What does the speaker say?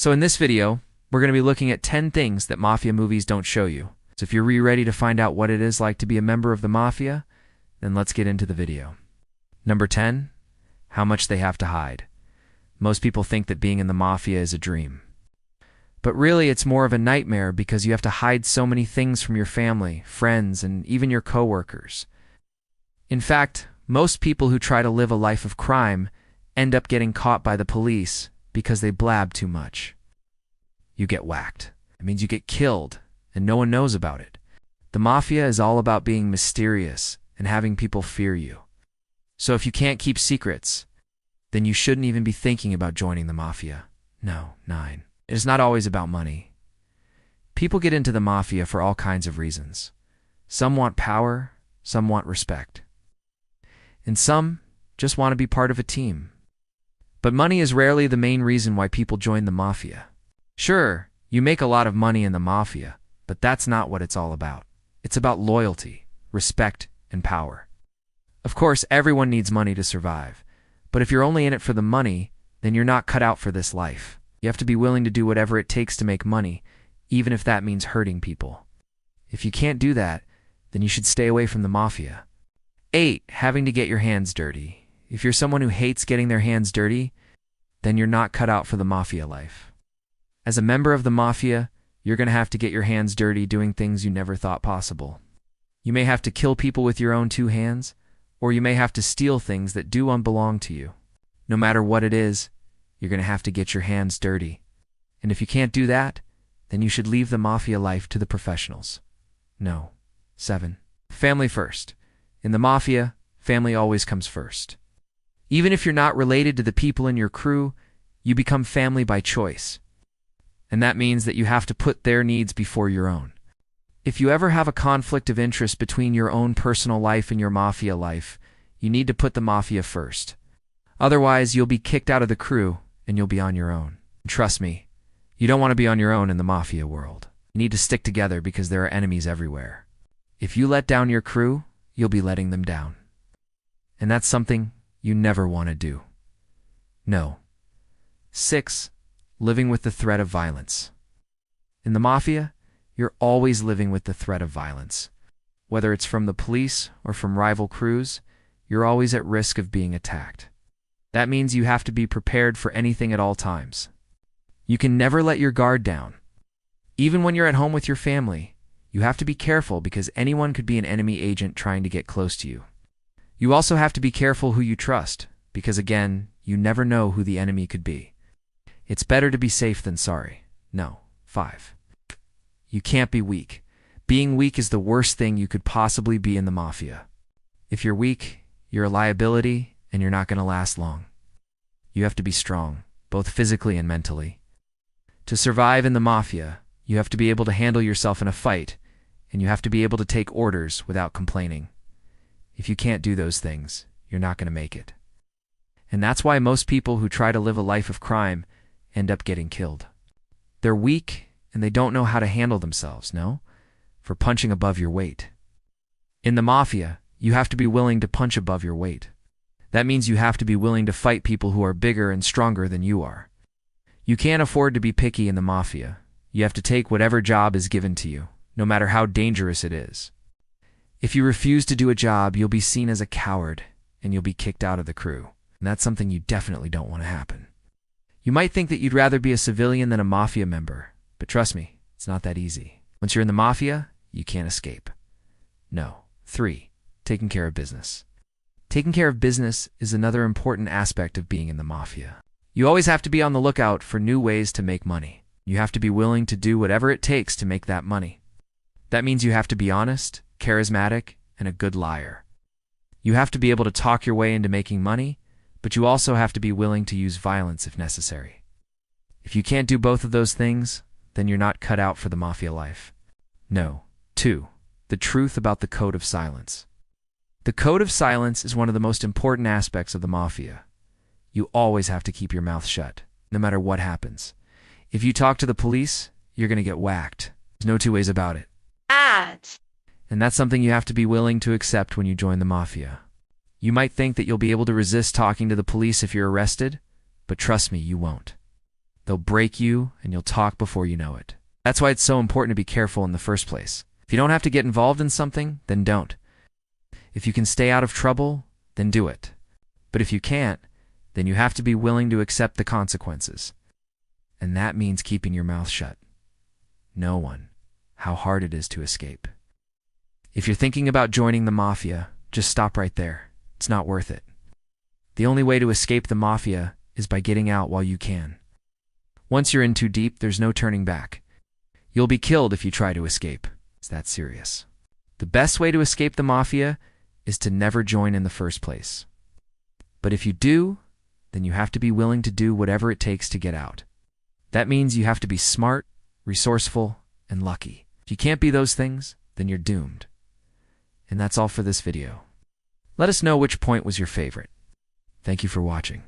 So in this video, we're going to be looking at 10 things that mafia movies don't show you. So if you're ready to find out what it is like to be a member of the mafia, then let's get into the video. Number 10, how much they have to hide. Most people think that being in the mafia is a dream. But really, it's more of a nightmare because you have to hide so many things from your family, friends, and even your coworkers. In fact, most people who try to live a life of crime end up getting caught by the police because they blab too much. You get whacked. It means you get killed, and no one knows about it. The mafia is all about being mysterious and having people fear you. So if you can't keep secrets, then you shouldn't even be thinking about joining the mafia. No, 9. It is not always about money. People get into the mafia for all kinds of reasons. Some want power, some want respect. And some just want to be part of a team. But money is rarely the main reason why people join the mafia. Sure, you make a lot of money in the mafia, but that's not what it's all about. It's about loyalty, respect, and power. Of course, everyone needs money to survive, but if you're only in it for the money, then you're not cut out for this life. You have to be willing to do whatever it takes to make money, even if that means hurting people. If you can't do that, then you should stay away from the mafia. 8, having to get your hands dirty. If you're someone who hates getting their hands dirty, then you're not cut out for the mafia life. As a member of the mafia, you're going to have to get your hands dirty doing things you never thought possible. You may have to kill people with your own 2 hands, or you may have to steal things that do belong to you. No matter what it is, you're going to have to get your hands dirty. And if you can't do that, then you should leave the mafia life to the professionals. No. 7. Family first. In the mafia, family always comes first. Even if you're not related to the people in your crew, you become family by choice. And that means that you have to put their needs before your own. If you ever have a conflict of interest between your own personal life and your mafia life, you need to put the mafia first. Otherwise, you'll be kicked out of the crew and you'll be on your own. Trust me, you don't want to be on your own in the mafia world. You need to stick together because there are enemies everywhere. If you let down your crew, you'll be letting them down. And that's something you never want to do. No. 6. Living with the threat of violence. In the mafia, you're always living with the threat of violence. Whether it's from the police or from rival crews, you're always at risk of being attacked. That means you have to be prepared for anything at all times. You can never let your guard down. Even when you're at home with your family, you have to be careful because anyone could be an enemy agent trying to get close to you. You also have to be careful who you trust because, again, you never know who the enemy could be. It's better to be safe than sorry. No. 5. You can't be weak. Being weak is the worst thing you could possibly be in the mafia. If you're weak, you're a liability and you're not going to last long. You have to be strong, both physically and mentally. To survive in the mafia, you have to be able to handle yourself in a fight, and you have to be able to take orders without complaining. If you can't do those things, you're not going to make it. And that's why most people who try to live a life of crime end up getting killed. They're weak, and they don't know how to handle themselves, no? For punching above your weight. In the mafia, you have to be willing to punch above your weight. That means you have to be willing to fight people who are bigger and stronger than you are. You can't afford to be picky in the mafia. You have to take whatever job is given to you, no matter how dangerous it is. If you refuse to do a job, you'll be seen as a coward, and you'll be kicked out of the crew. And that's something you definitely don't want to happen. You might think that you'd rather be a civilian than a mafia member, but trust me, it's not that easy. Once you're in the mafia, you can't escape. No. 3. Taking care of business. Taking care of business is another important aspect of being in the mafia. You always have to be on the lookout for new ways to make money. You have to be willing to do whatever it takes to make that money. That means you have to be honest, charismatic, and a good liar. You have to be able to talk your way into making money, but you also have to be willing to use violence if necessary. If you can't do both of those things, then you're not cut out for the mafia life. No. 2. The truth about the code of silence. The code of silence is one of the most important aspects of the mafia. You always have to keep your mouth shut, no matter what happens. If you talk to the police, you're going to get whacked. There's no 2 ways about it. And that's something you have to be willing to accept when you join the mafia. You might think that you'll be able to resist talking to the police if you're arrested, but trust me, you won't. They'll break you, and you'll talk before you know it. That's why it's so important to be careful in the first place. If you don't have to get involved in something, then don't. If you can stay out of trouble, then do it. But if you can't, then you have to be willing to accept the consequences. And that means keeping your mouth shut. No one. How hard it is to escape. If you're thinking about joining the mafia, just stop right there. It's not worth it. The only way to escape the mafia is by getting out while you can. Once you're in too deep, there's no turning back. You'll be killed if you try to escape. It's that serious. The best way to escape the mafia is to never join in the first place. But if you do, then you have to be willing to do whatever it takes to get out. That means you have to be smart, resourceful, and lucky. If you can't be those things, then you're doomed. And that's all for this video. Let us know which point was your favorite. Thank you for watching.